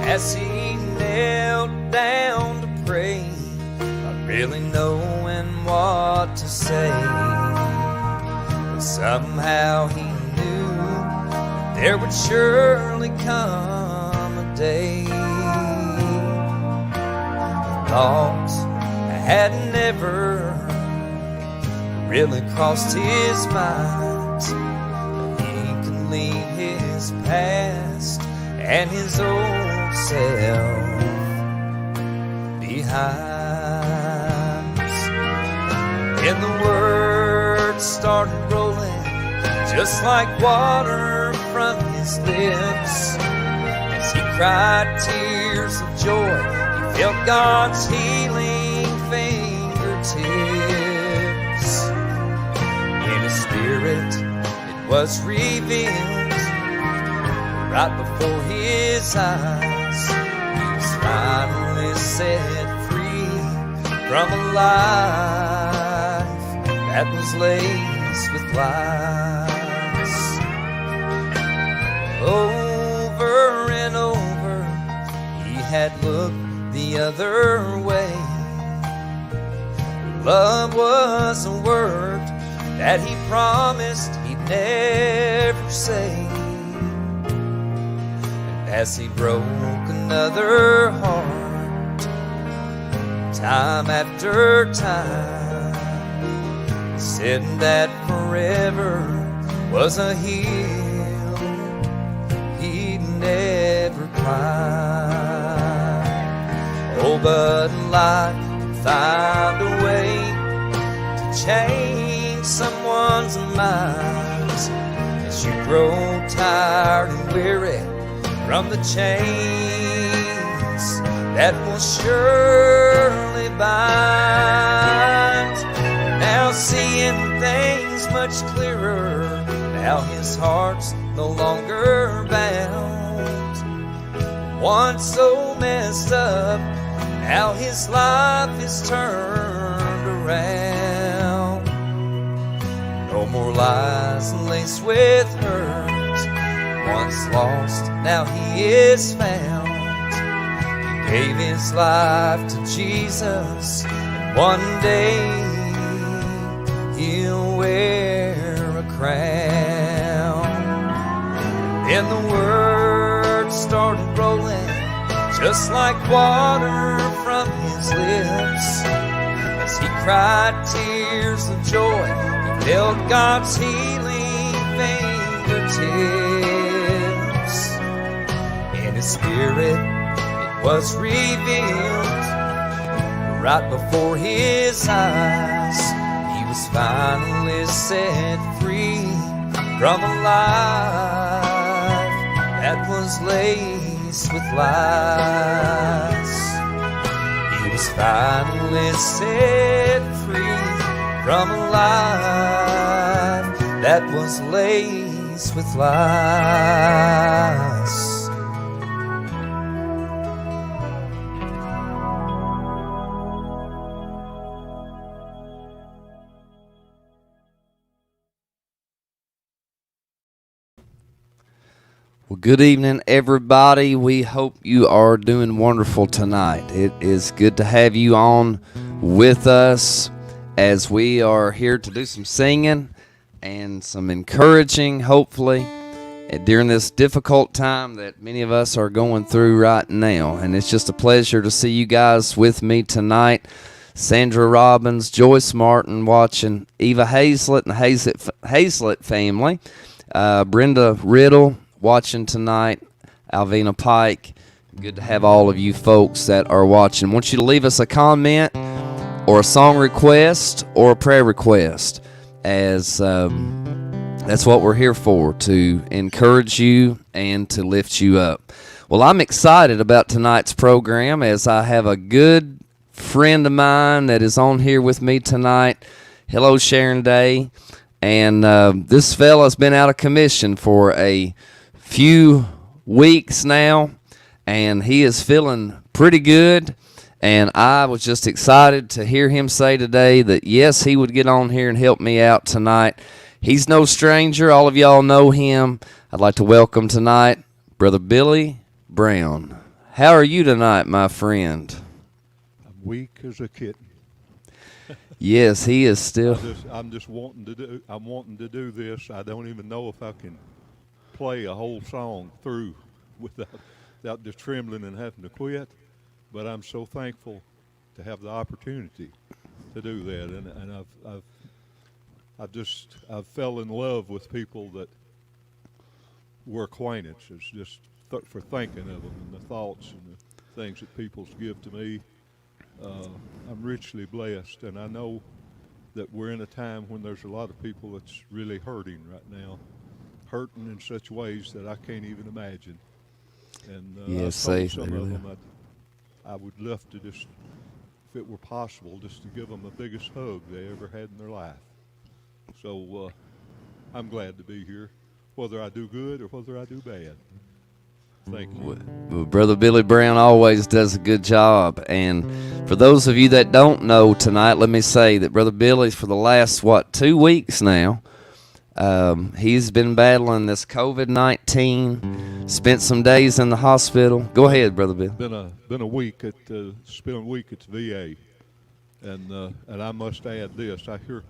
as he knelt down to pray, not really knowing what to say. But somehow he knew there would surely come a day. The thoughts had never really crossed his mind that he could leave his past and his old self behind. And the words started rolling just like water from his lips as he cried tears of joy. He felt God's healing fingertips. In his spirit it was revealed right before his eyes. He was finally set free from a life that was laced with lies. Over and over he had looked the other way. Love was a word that he promised he'd never say. And as he broke another heart, time after time, he said that forever was a hill he'd never climb. Oh, but life can find a way to change someone's mind as you grow tired and weary from the chains that will surely bind. Now seeing things much clearer, now his heart's no longer bound. Once so messed up, now his life is turned around. No more lies laced with hurt. Once lost, now he is found. He gave his life to Jesus, and one day he'll wear a crown. Then the words started rolling just like water from his lips as he cried tears of joy. He felt God's healing fingertips. In his spirit it was revealed right before his eyes. He was finally set free from a life that was laced with lies. He was finally set free from a life that was laced with lies. Well, good evening, everybody. We hope you are doing wonderful tonight. It is good to have you on with us as we are here to do some singing and some encouraging, hopefully, during this difficult time that many of us are going through right now. And it's just a pleasure to see you guys with me tonight. Sandra Robbins, Joyce Martin watching, Eva Hazlett and the Hazlett family, Brenda Riddle watching tonight, Alvina Pike. Good to have all of you folks that are watching. I want you to leave us a comment or a song request or a prayer request, as that's what we're here for, to encourage you and to lift you up. Well, I'm excited about tonight's program as I have a good friend of mine that is on here with me tonight. Hello, Sharon Day. And this fella's been out of commission for a few weeks now, and he is feeling pretty good. And I was just excited to hear him say today that, yes, he would get on here and help me out tonight. He's no stranger. All of y'all know him. I'd like to welcome tonight Brother Billy Brown. How are you tonight, my friend? I'm weak as a kitten. Yes, he is still. I'm just wanting to do. I'm wanting to do this. I don't even know if I can play a whole song through without just trembling and having to quit. But I'm so thankful to have the opportunity to do that, and I've fell in love with people that were acquaintances, just for thinking of them and the thoughts and the things that people give to me. I'm richly blessed, and I know that we're in a time when there's a lot of people that's really hurting right now, hurting in such ways that I can't even imagine. And yes, I told some of them I would love to just, if it were possible, just to give them the biggest hug they ever had in their life. So I'm glad to be here, whether I do good or whether I do bad. Thank you. Well, Brother Billy Brown always does a good job. And for those of you that don't know tonight, let me say that Brother Billy, for the last, 2 weeks now, he's been battling this COVID-19, spent some days in the hospital. Go ahead, Brother Bill. Been a week at the VA, and I must add this: I hear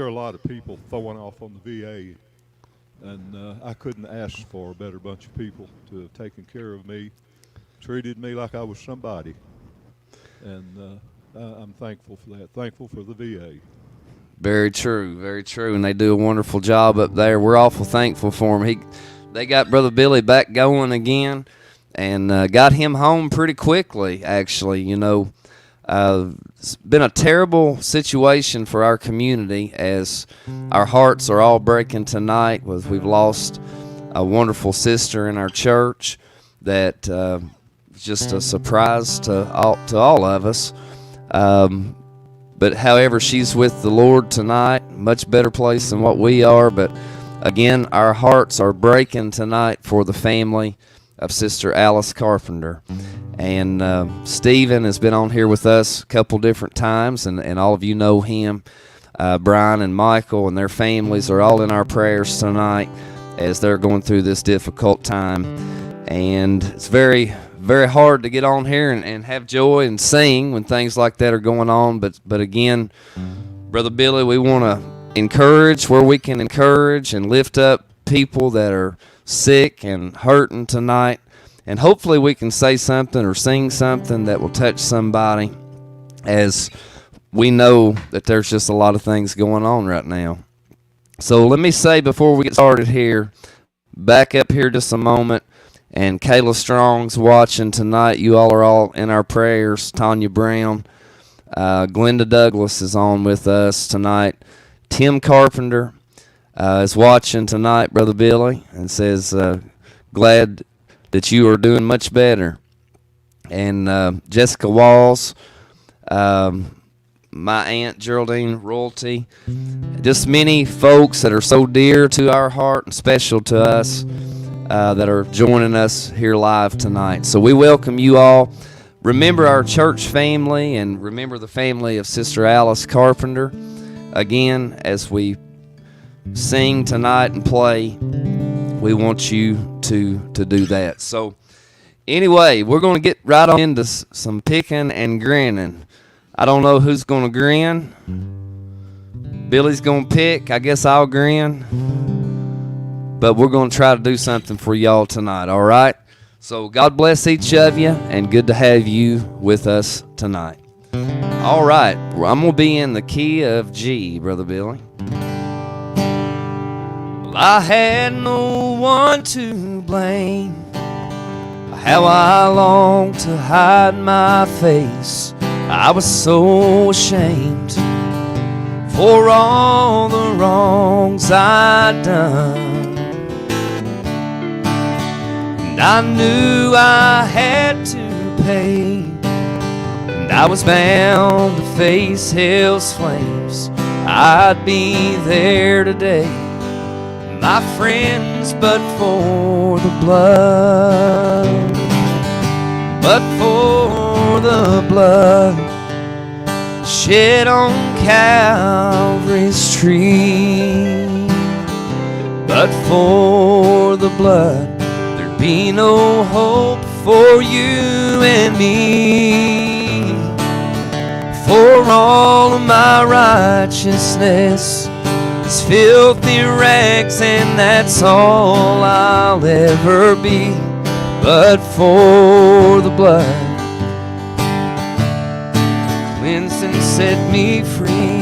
a lot of people throwing off on the VA, and I couldn't ask for a better bunch of people to have taken care of me, treated me like I was somebody, and I'm thankful for that. Thankful for the VA. Very true, very true, and they do a wonderful job up there. We're awful thankful for him. They got Brother Billy back going again, and got him home pretty quickly, actually. You know, it's been a terrible situation for our community, as our hearts are all breaking tonight. We've lost a wonderful sister in our church that was just a surprise to all of us. But however, she's with the Lord tonight, much better place than what we are. But again, our hearts are breaking tonight for the family of Sister Alice Carpenter. And Stephen has been on here with us a couple different times, and all of you know him. Brian and Michael and their families are all in our prayers tonight as they're going through this difficult time. And it's very, very hard to get on here and have joy and sing when things like that are going on. But again, Brother Billy, we want to encourage where we can encourage and lift up people that are sick and hurting tonight. And hopefully we can say something or sing something that will touch somebody, as we know that there's just a lot of things going on right now. So let me say before we get started here, back up here just a moment. And Kayla Strong's watching tonight. You all are all in our prayers. Tanya Brown. Glenda Douglas is on with us tonight. Tim Carpenter is watching tonight, Brother Billy, and says, glad that you are doing much better. And Jessica Walls, my Aunt Geraldine Royalty. Just many folks that are so dear to our heart and special to us. That are joining us here live tonight. So we welcome you all. Remember our church family, and remember the family of Sister Alice Carpenter. Again, as we sing tonight and play, we want you to do that. So anyway, we're going to get right on into some picking and grinning. I don't know who's going to grin. Billy's going to pick. I guess I'll grin. But we're going to try to do something for y'all tonight, all right? So God bless each of you, and good to have you with us tonight. All right, I'm going to be in the key of G, Brother Billy. Well, I had no one to blame. How I longed to hide my face. I was so ashamed for all the wrongs I'd done. I knew I had to pay, and I was bound to face hell's flames. I'd be there today, my friends, but for the blood. But for the blood shed on Calvary's tree. But for the blood, be no hope for you and me. For all of my righteousness is filthy rags, and that's all I'll ever be. But for the blood cleansed and set me free.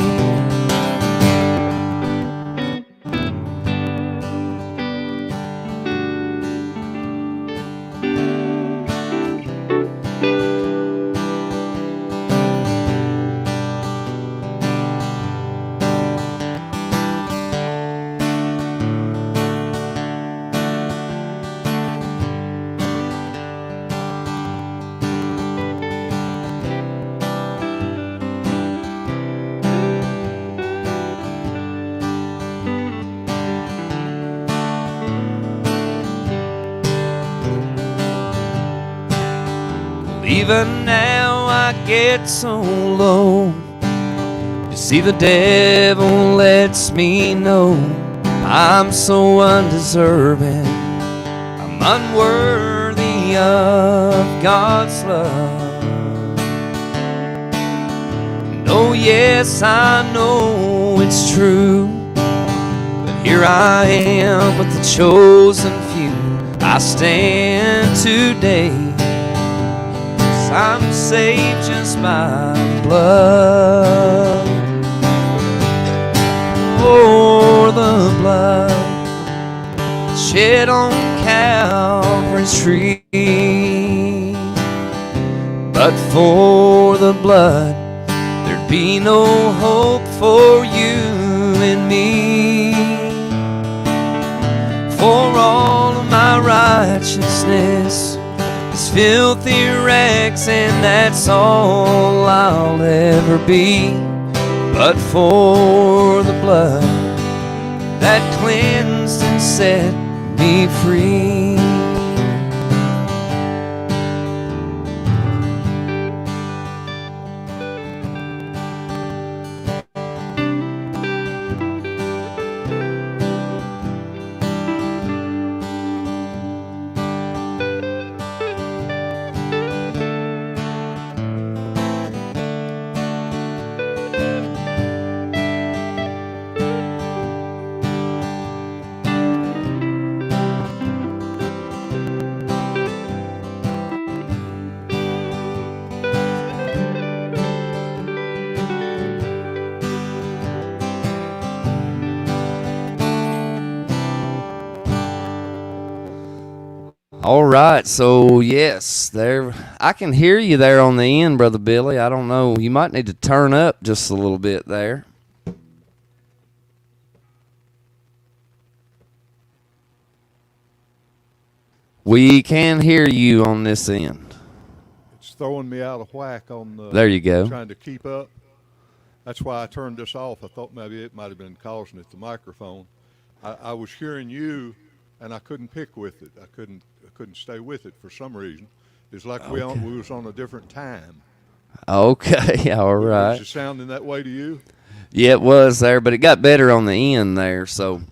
Even now I get so low. You see, the devil lets me know I'm so undeserving. I'm unworthy of God's love. And oh yes, I know it's true, but here I am with the chosen few. I stand today, I'm saved just by blood. For the blood shed on Calvary's tree. But for the blood, there'd be no hope for you and me. For all of my righteousness is filthy rags, and that's all I'll ever be. But for the blood that cleansed and set me free. All right, so yes, there I can hear you there on the end, Brother Billy. I don't know, you might need to turn up just a little bit there. We can hear you on this end. It's throwing me out of whack on the. There you go. Trying to keep up. That's why I turned this off. I thought maybe it might have been causing it, the microphone. I was hearing you, and I couldn't pick with it. I couldn't stay with it for some reason. It's like we was on a different time. Okay, all right. Was it sounding that way to you? Yeah, it was there, but it got better on the end there, so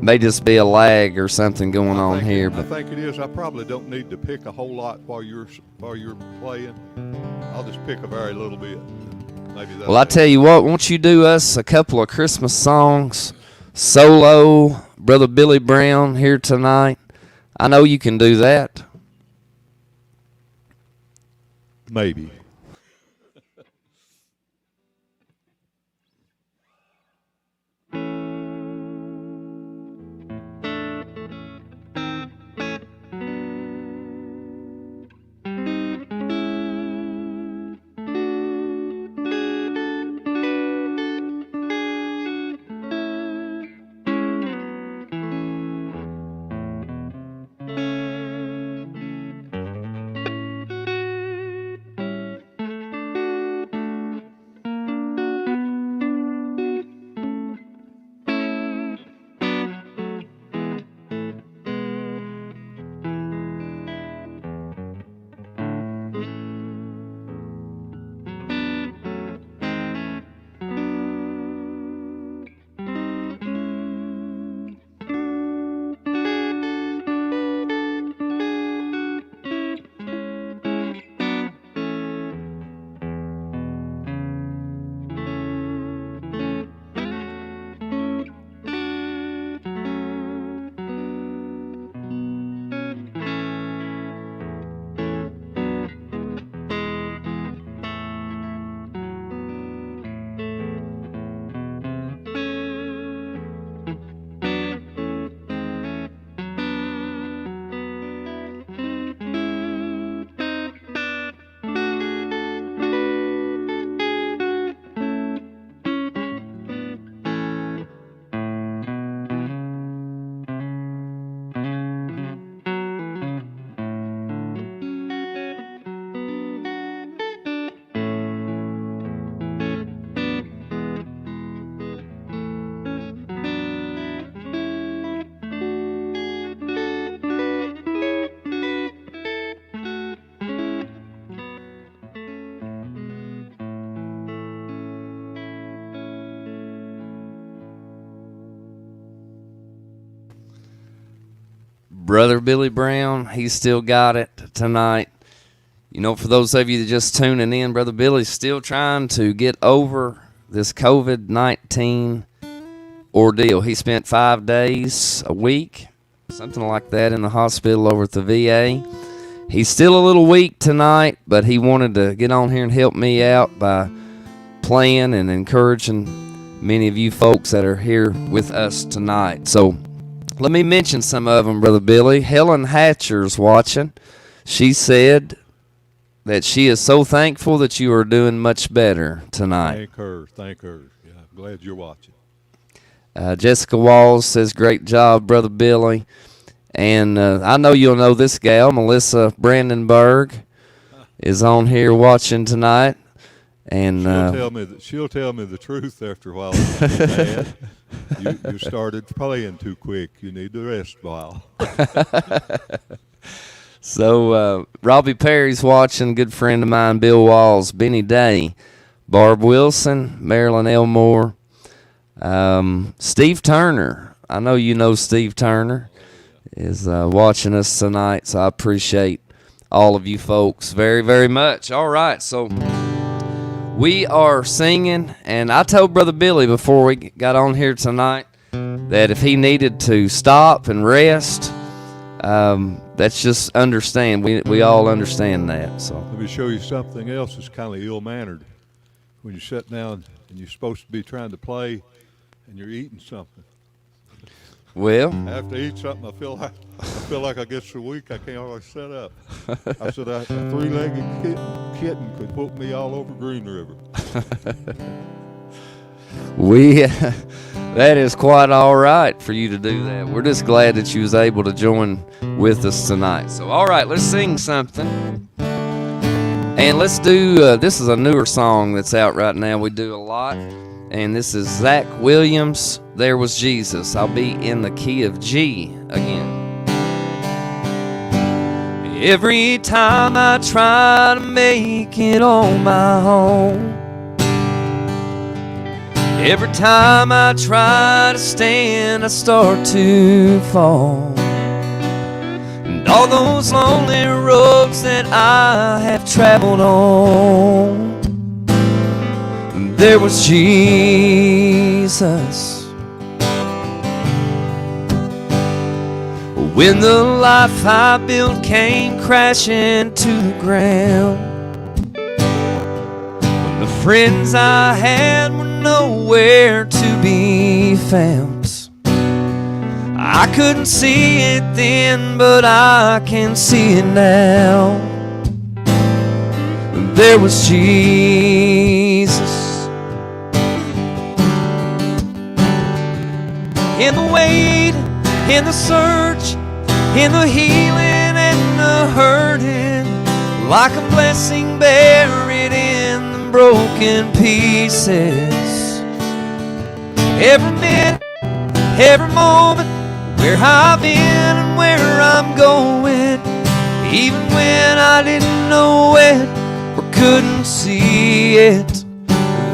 may just be a lag or something going on here. I think it is. I probably don't need to pick a whole lot while you're playing. I'll just pick a very little bit. Maybe that. Well, I tell you what, won't you do us a couple of Christmas songs solo, Brother Billy Brown here tonight? I know you can do that. Maybe. Brother Billy Brown, he's still got it tonight. You know, for those of you that just tuning in, Brother Billy's still trying to get over this COVID-19 ordeal. He spent 5 days a week, something like that, in the hospital over at the VA. He's still a little weak tonight, but he wanted to get on here and help me out by playing and encouraging many of you folks that are here with us tonight. So let me mention some of them, Brother Billy. Helen Hatcher's watching. She said that she is so thankful that you are doing much better tonight. Thank her. Yeah, I'm glad you're watching. Jessica Walls says, great job, Brother Billy. And I know you'll know this gal, Melissa Brandenburg, is on here watching tonight. And she'll tell me the truth after a while. Dad, you started playing too quick. You need to rest a while. So Robbie Perry's watching, good friend of mine, Bill Walls, Benny Day, Barb Wilson, Marilyn Elmore, Steve Turner. I know you know Steve Turner is watching us tonight, so I appreciate all of you folks very, very much. All right, so we are singing, and I told Brother Billy before we got on here tonight that if he needed to stop and rest, that's just understand. We all understand that. So let me show you something else that's kind of ill-mannered. When you sit down and you're supposed to be trying to play, and you're eating something. Well, I have to eat something. I feel like I get so weak I can't always sit up. I said a three-legged kitten could put me all over Green River. That is quite all right for you to do that. We're just glad that you was able to join with us tonight. So, all right, let's sing something. And let's do, this is a newer song that's out right now. We do a lot. And this is Zach Williams, There Was Jesus. I'll be in the key of G again. Every time I try to make it on my own, every time I try to stand, I start to fall. And all those lonely roads that I have traveled on, there was Jesus. When the life I built came crashing to the ground, when the friends I had were nowhere to be found, I couldn't see it then, but I can see it now. There was Jesus. In the wait, in the search, in the healing and the hurting, like a blessing buried in the broken pieces. Every minute, every moment, where I've been and where I'm going, even when I didn't know it or couldn't see it,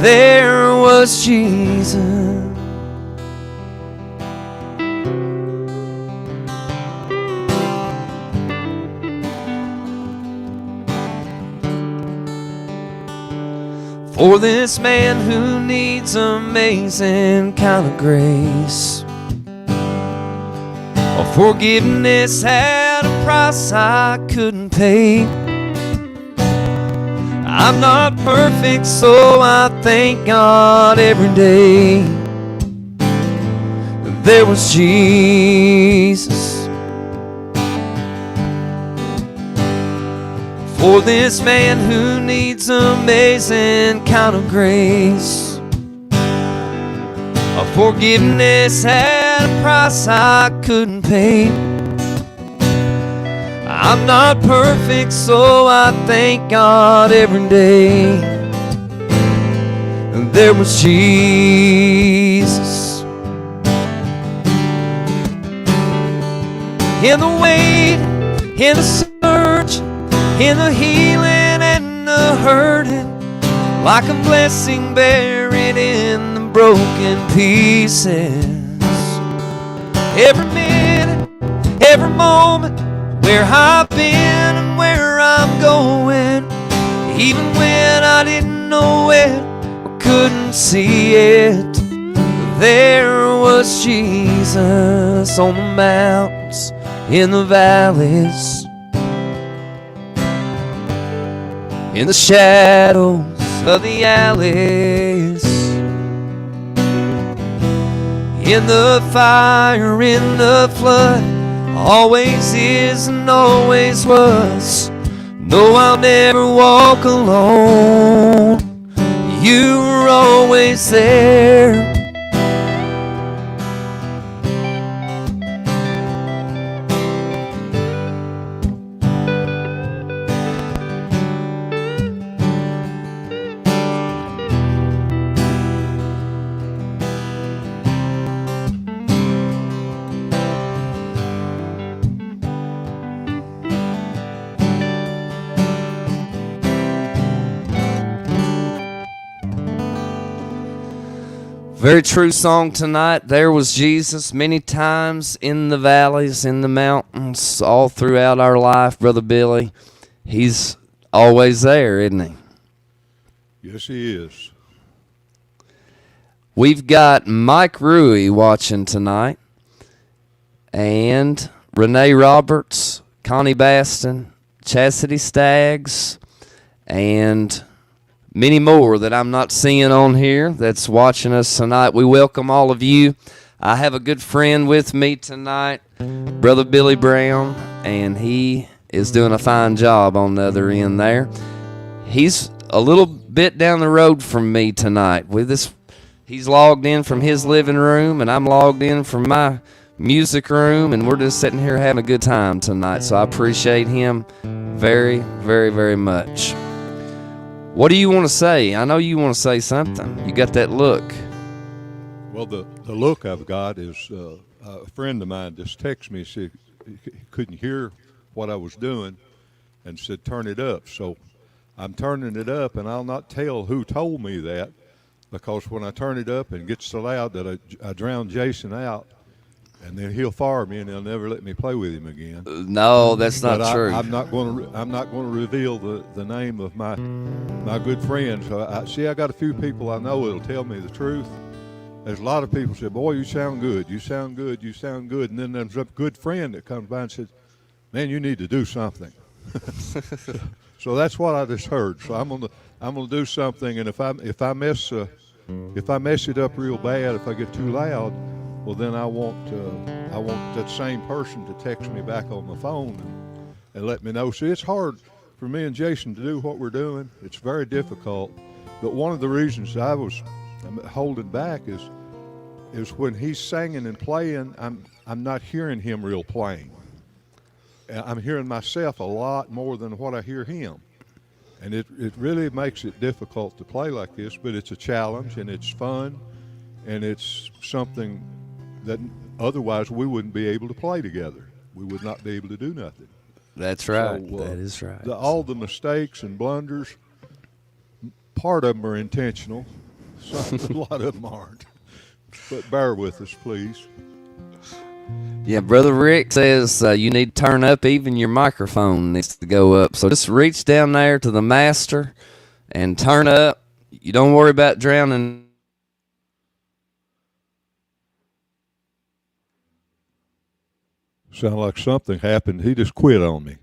there was Jesus. For this man who needs amazing kind of grace, forgiveness had a price I couldn't pay. I'm not perfect, so I thank God every day. There was Jesus. For this man who needs amazing kind of grace, forgiveness had a price I couldn't pay. I'm not perfect, so I thank God every day. There was Jesus. In the wait, in the search, in the healing and the hurting, like a blessing buried in the broken pieces. Every minute, every moment, where I've been and where I'm going. Even when I didn't know it or couldn't see it, there was Jesus on the mountains, in the valleys, in the shadows of the alleys, in the fire, in the flood, always is and always was. No, I'll never walk alone. You were always there. Very true song tonight. There was Jesus many times in the valleys, in the mountains, all throughout our life, Brother Billy. He's always there, isn't he? Yes, he is. We've got Mike Rui watching tonight, and Renee Roberts, Connie Baston, Chastity Staggs, and many more that I'm not seeing on here that's watching us tonight. We welcome all of you. I have a good friend with me tonight, Brother Billy Brown, and he is doing a fine job on the other end there. He's a little bit down the road from me tonight. He's logged in from his living room, and I'm logged in from my music room, and we're just sitting here having a good time tonight. So I appreciate him very, very, very much. What do you want to say? I know you want to say something. You got that look. Well, the look I've got is a friend of mine just texted me, said he couldn't hear what I was doing and said, turn it up. So I'm turning it up, and I'll not tell who told me that, because when I turn it up and it gets so loud that I drown Jason out, and then he'll fire me and he'll never let me play with him again. No, that's not true. I'm not going to reveal the name of my good friend. So I got a few people I know that'll tell me the truth. There's a lot of people say, "Boy, you sound good. You sound good. You sound good." And then there's a good friend that comes by and says, "Man, you need to do something." So that's what I just heard. So I'm gonna do something, and if I mess it up real bad, if I get too loud, well, then I want that same person to text me back on the phone and let me know. See, it's hard for me and Jason to do what we're doing. It's very difficult. But one of the reasons I'm holding back is when he's singing and playing, I'm not hearing him real playing. I'm hearing myself a lot more than what I hear him. And it really makes it difficult to play like this, but it's a challenge, and it's fun, and it's something that otherwise we wouldn't be able to play together. We would not be able to do nothing. That's right. So, that is right. All the mistakes and blunders, part of them are intentional. A lot of them aren't. But bear with us, please. Yeah, Brother Rick says you need to turn up. Even your microphone needs to go up. So just reach down there to the master and turn up. You don't worry about drowning. Sound like something happened. He just quit on me.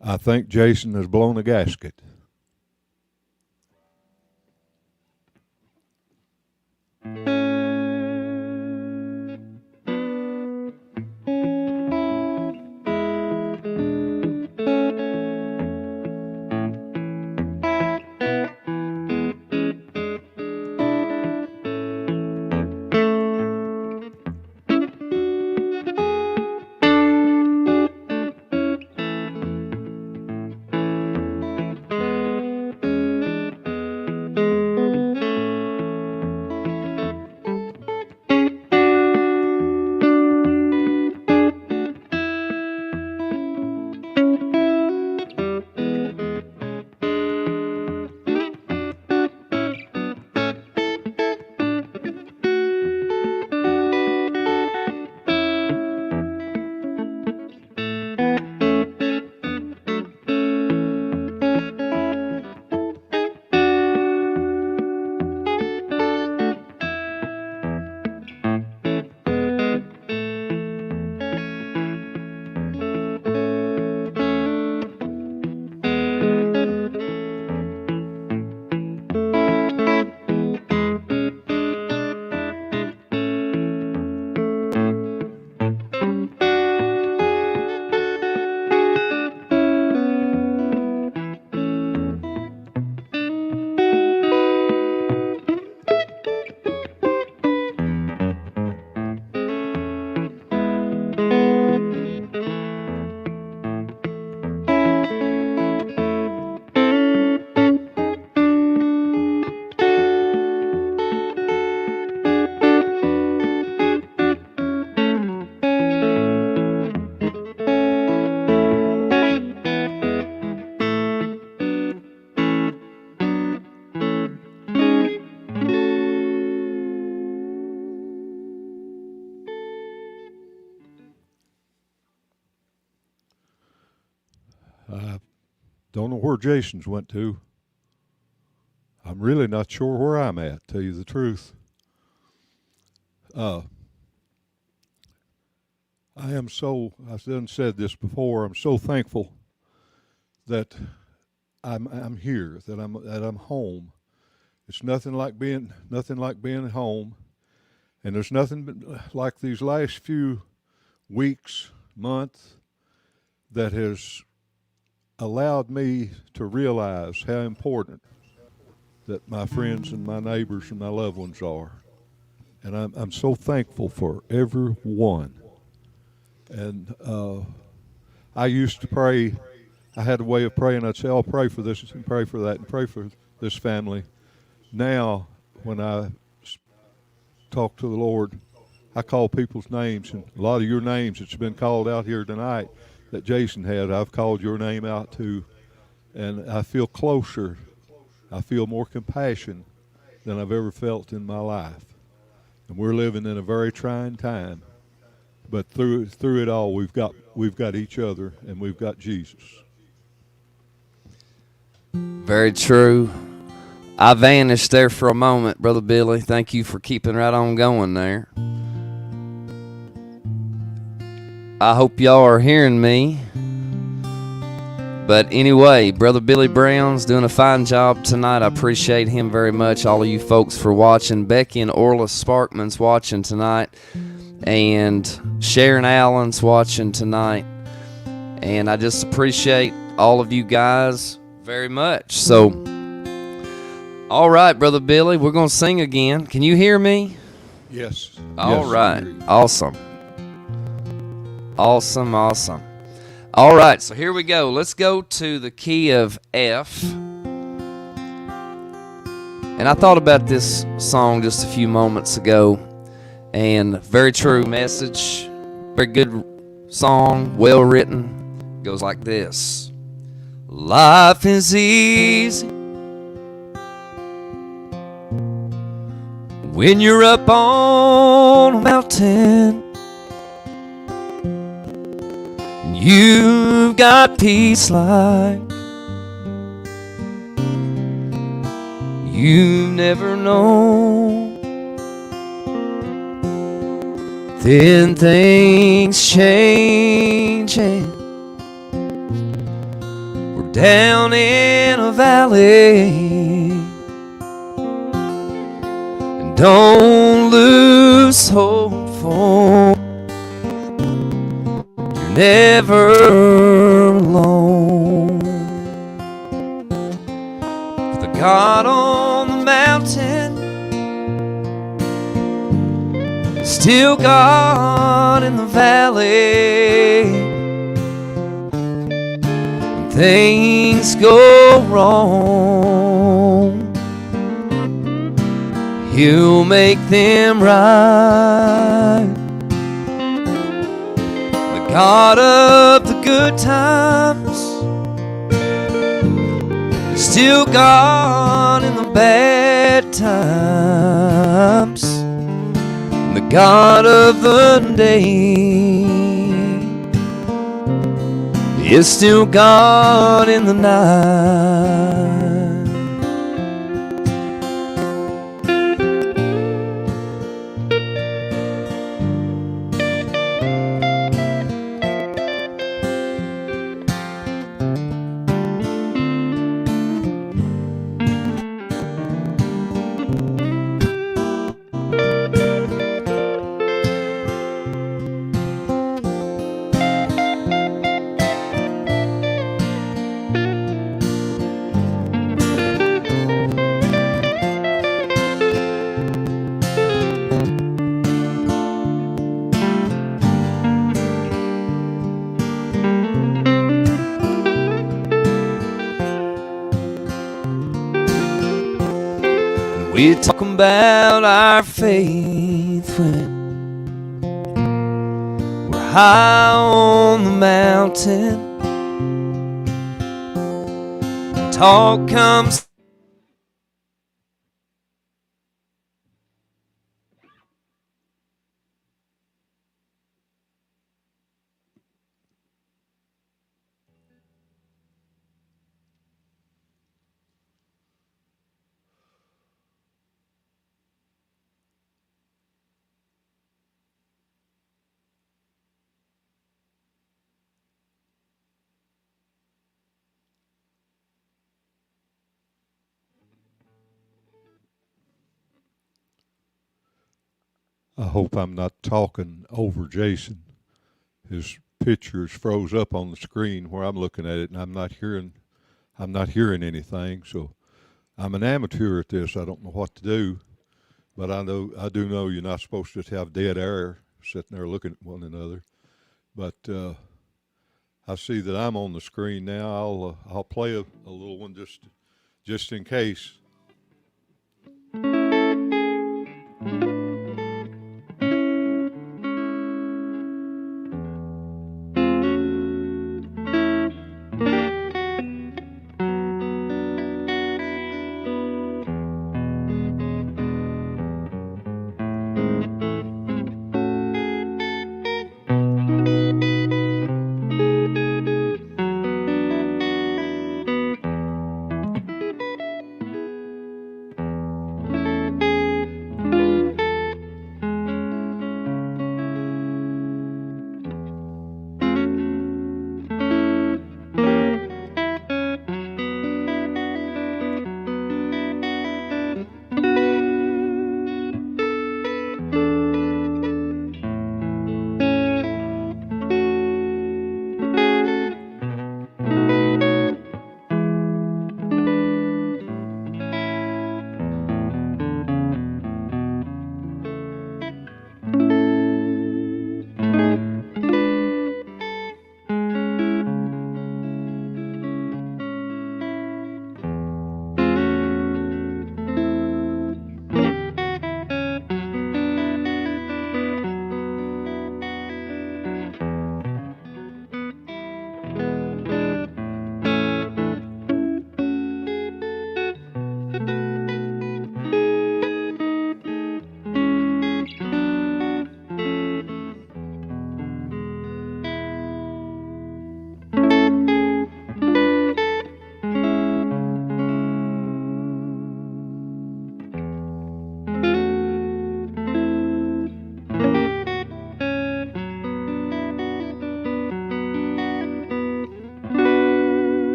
I think Jason has blown a gasket. I don't know where Jason's went to. I'm really not sure where I'm at, tell you the truth. Uh, I am so, I've said this before, I'm so thankful that I'm here, that I'm home. It's nothing like being at home, and there's nothing like these last few weeks, months that has allowed me to realize how important that my friends and my neighbors and my loved ones are. And I'm so thankful for every one. And I used to pray. I had a way of praying. I'd say, "I'll pray for this and pray for that and pray for this family." Now, when I talk to the Lord, I call people's names, and a lot of your names that's been called out here tonight that Jason had, I've called your name out too, and I feel closer. I feel more compassion than I've ever felt in my life. And we're living in a very trying time, but through it all, we've got each other, and we've got Jesus. Very true. I vanished there for a moment, Brother Billy. Thank you for keeping right on going there. I hope y'all are hearing me. But anyway, Brother Billy Brown's doing a fine job tonight. I appreciate him very much. All of you folks for watching. Becky and Orla Sparkman's watching tonight. And Sharon Allen's watching tonight. And I just appreciate all of you guys very much. So, all right, Brother Billy, we're going to sing again. Can you hear me? Yes. All yes, right. Awesome. Awesome, awesome. All right, so here we go. Let's go to the key of F. And I thought about this song just a few moments ago, and very true message, very good song, well written. It goes like this. Life is easy when you're up on a mountain. You've got peace like you've never known. Then things change and we're down in a valley. And don't lose hope for never alone. The God on the mountain is still God in the valley. When things go wrong, He'll make them right. God of the good times is still God in the bad times. And the God of the day is still God in the night. We're talking about our faith when we're high on the mountain. Talk comes I hope I'm not talking over Jason. His picture is froze up on the screen where I'm looking at it, and I'm not hearing anything. So I'm an amateur at this. I don't know what to do, but I do know you're not supposed to have dead air sitting there looking at one another. But I see that I'm on the screen now. I'll play a little one just in case.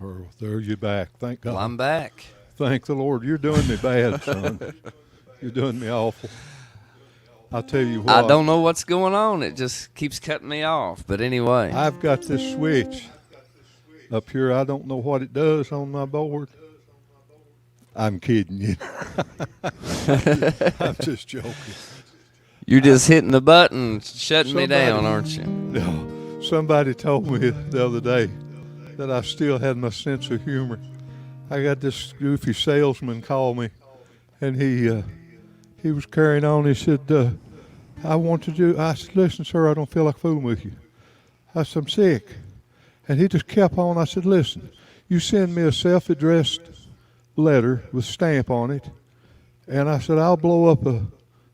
Earl, there you're back. Thank God. Well, I'm back. Thank the Lord. You're doing me bad, son. You're doing me awful. I'll tell you what. I don't know what's going on. It just keeps cutting me off. But anyway. I've got this switch up here. I don't know what it does on my board. I'm kidding you. I'm just joking. You're just hitting the button, shutting me down, aren't you? No, somebody told me the other day that I still had my sense of humor. I got this goofy salesman call me, and he was carrying on. He said, I said, listen, sir, I don't feel like fooling with you. I said, I'm sick. And he just kept on. I said, listen, you send me a self-addressed letter with stamp on it, and I said, I'll blow up a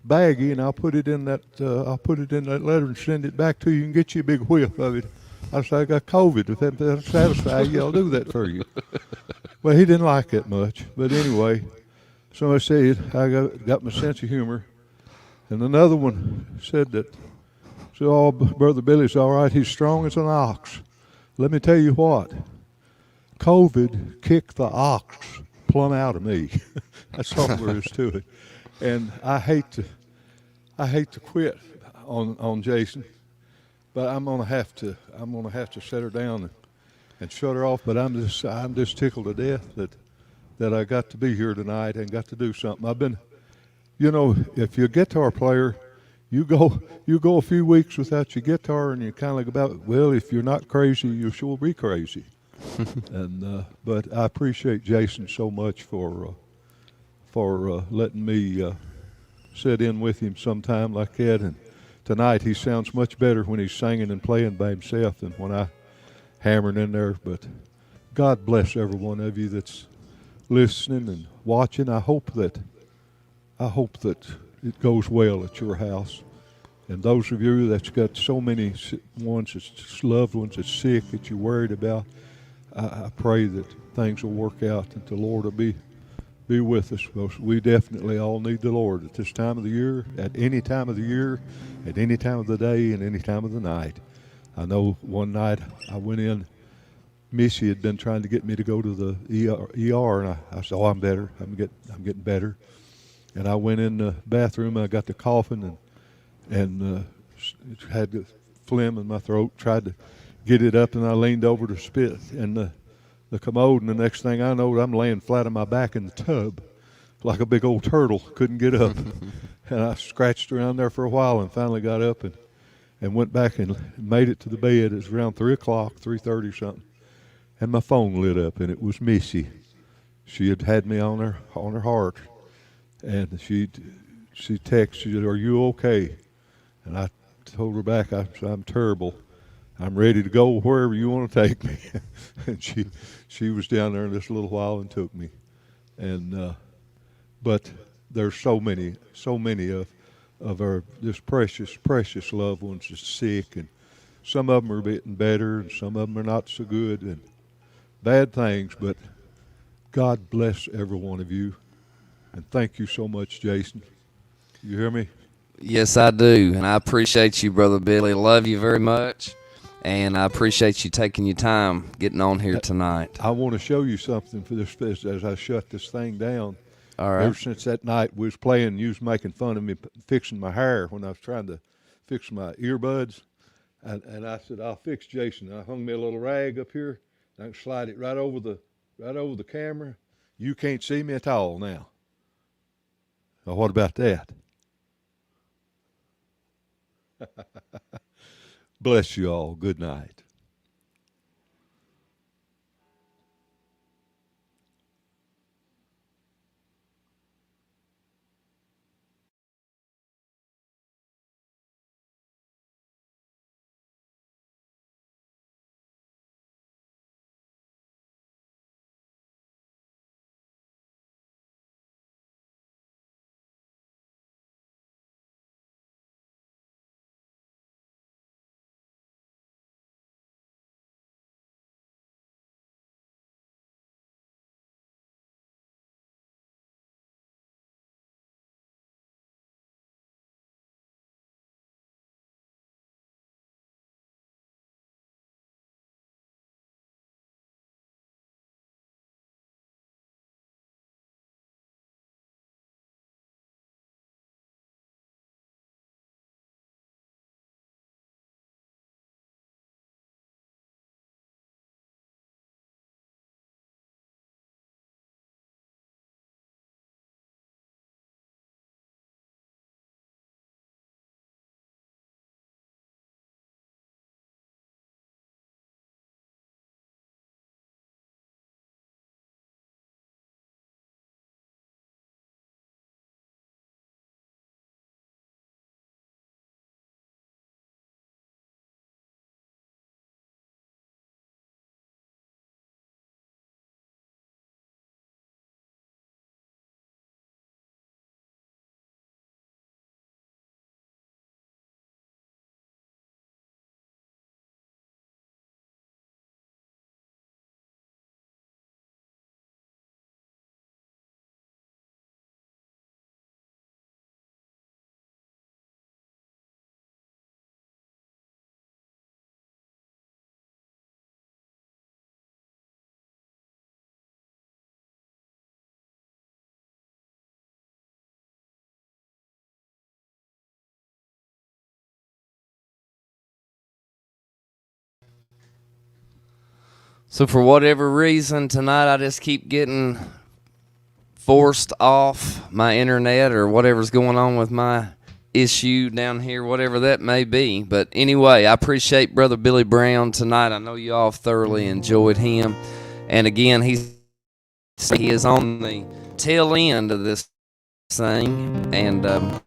baggie and I'll put it in that letter and send it back to you and get you a big whiff of it. I said, I got COVID. If that doesn't satisfy you, I'll do that for you. Well, he didn't like it much. But anyway, so I said, I got my sense of humor. And another one said that, oh, Brother Billy's all right. He's strong as an ox. Let me tell you what. COVID kicked the ox plumb out of me. That's all there is to it. And I hate to quit on Jason, but I'm gonna have to set her down and shut her off. But I'm just tickled to death that I got to be here tonight and got to do something. I've been, if you're a guitar player, you go a few weeks without your guitar, and you're kind of about, well, if you're not crazy, you sure be crazy. And but I appreciate Jason so much for letting me sit in with him sometime like that. And tonight he sounds much better when he's singing and playing by himself than when I hammering in there. But God bless every one of you that's listening and watching. I hope that it goes well at your house. And those of you that's got so many ones, that's loved ones that's sick that you're worried about, I pray that things will work out and the Lord will be with us. Because we definitely all need the Lord at this time of the year, at any time of the year, at any time of the day, and any time of the night. I know one night I went in, Missy had been trying to get me to go to the ER, and I said, "Oh, I'm better. I'm getting better." And I went in the bathroom. And I got to coughing and had the phlegm in my throat. Tried to get it up, and I leaned over to spit in the commode. And the next thing I know, I'm laying flat on my back in the tub, like a big old turtle. Couldn't get up. And I scratched around there for a while, and finally got up and went back and made it to the bed. It was around 3:00, 3:30 something. And my phone lit up, and it was Missy. She had me on her heart, and she texted, "Are you okay?" And I told her back, "I'm terrible. I'm ready to go wherever you want to take me." And she was down there in this little while and took me. And but there's so many of our just precious loved ones that's sick, and some of them are getting better, and some of them are not so good, and bad things. But God bless every one of you, and thank you so much, Jason. You hear me? Yes, I do, and I appreciate you, Brother Billy. Love you very much, and I appreciate you taking your time getting on here tonight. I want to show you something for this as I shut this thing down. All right. Ever since that night we was playing, you was making fun of me fixing my hair when I was trying to fix my earbuds, and I said, "I'll fix Jason." I hung me a little rag up here, and I can slide it right over the camera. You can't see me at all now. Now, what about that? Bless you all. Good night. So for whatever reason tonight, I just keep getting forced off my internet or whatever's going on with my issue down here, whatever that may be. But anyway, I appreciate Brother Billy Brown tonight. I know you all thoroughly enjoyed him. And again, he is on the tail end of this thing. And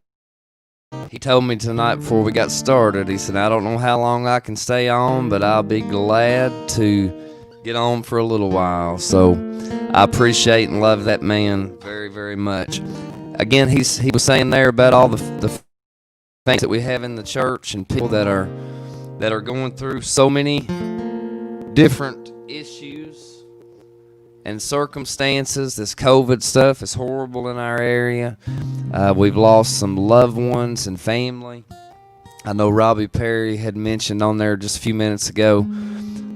he told me tonight before we got started, he said, I don't know how long I can stay on, but I'll be glad to get on for a little while. So I appreciate and love that man very, very much. Again, he was saying there about all the things that we have in the church and people that are going through so many different issues and circumstances. This COVID stuff is horrible in our area. We've lost some loved ones and family. I know Robbie Perry had mentioned on there just a few minutes ago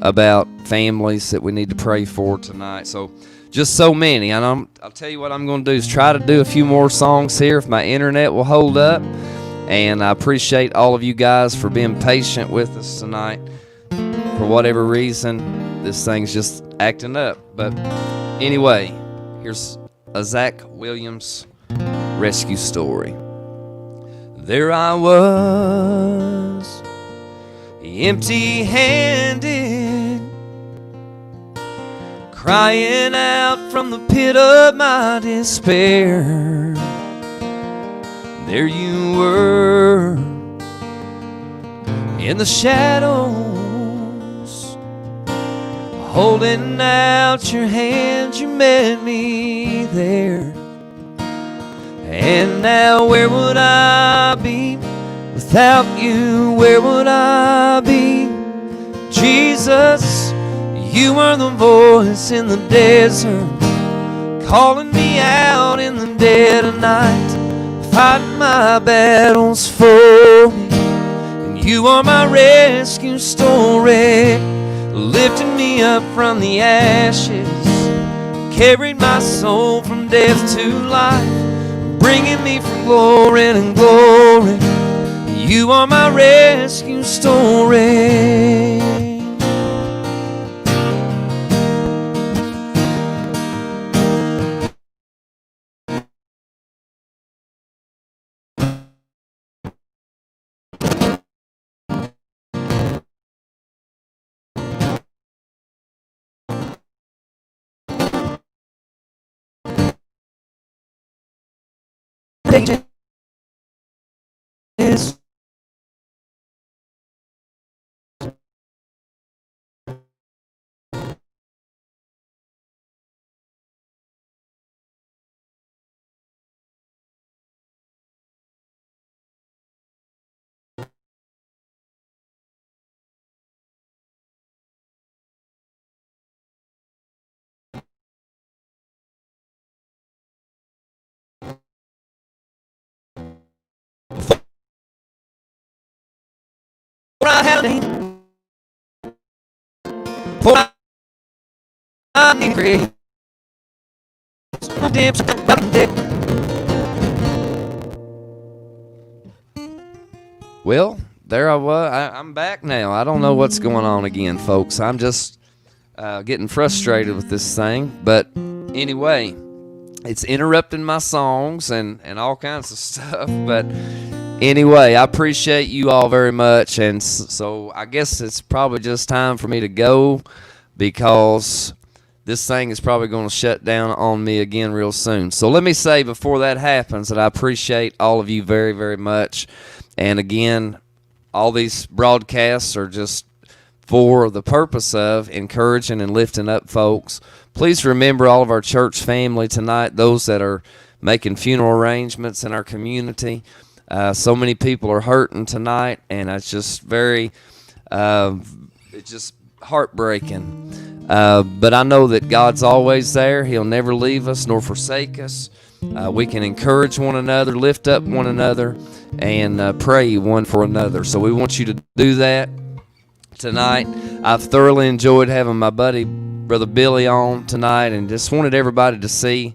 about families that we need to pray for tonight. So just so many. And I'll tell you what I'm going to do is try to do a few more songs here if my internet will hold up. And I appreciate all of you guys for being patient with us tonight. For whatever reason, this thing's just acting up. But anyway, here's a Zach Williams rescue story. There I was, empty-handed, crying out from the pit of my despair. There you were, in the shadows, holding out your hand. You met me there. And now where would I be without you? Where would I be? Jesus, you were the voice in the desert, calling me out in the dead of night, fighting my battles for me. And you are my rescue story, lifting me up from the ashes, carried my soul from death to life, bringing me from glory to glory. You are my rescue story. Is I had a name, for I need grace. My dips about the dip. Well, there I was. I'm back now. I don't know what's going on again, folks. I'm just getting frustrated with this thing. But anyway, it's interrupting my songs and all kinds of stuff. But anyway, I appreciate you all very much, and so I guess it's probably just time for me to go because this thing is probably going to shut down on me again real soon. So let me say before that happens that I appreciate all of you very, very much. And again, all these broadcasts are just for the purpose of encouraging and lifting up folks. Please remember all of our church family tonight, those that are making funeral arrangements in our community. So many people are hurting tonight, and it's just it's just heartbreaking. But I know that God's always there. He'll never leave us nor forsake us. We can encourage one another, lift up one another, and pray one for another. So we want you to do that tonight. I've thoroughly enjoyed having my buddy, Brother Billy, on tonight, and just wanted everybody to see